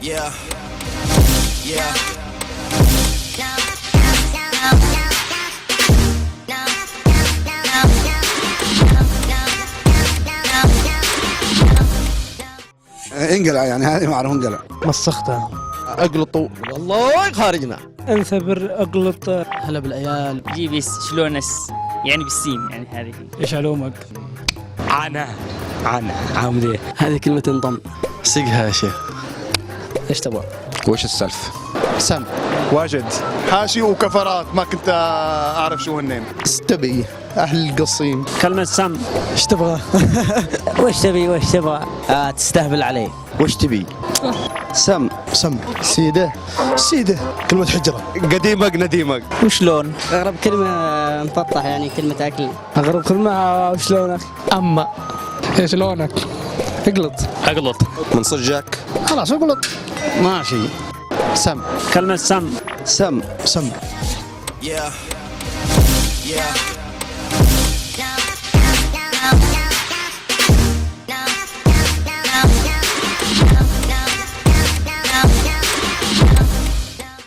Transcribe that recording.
Yeah. Yeah. انقلع يعني، هذه معروف انقلع. مسختها. اقلطوا والله خارجنا. انثبر اقلط. هلا بالعيال. جيبس شلونس يعني بالسين يعني هذه. ايش علومك؟ عنا عامديه. هذه كلمة انضم. سقها يا شيخ. ايش تبغى؟ وش السلف؟ سم. واجد حاشي وكفرات ما كنت اعرف شو هنين. استبي اهل القصيم. كلمة سم. ايش تبغى؟ وش تبغى؟ تستهبل عليه. وش تبي؟ سم. سيده كلمة حجرة. قديمك نديمك. وشلون؟ اغرب كلمة مفطح يعني كلمة اكل. اغرب كلمة وشلونك؟ اما. ايش لونك؟ اقلط. من صجك. خلاص اقلط. ماشي. سم. كلمة سم. سم. Yeah. Yeah.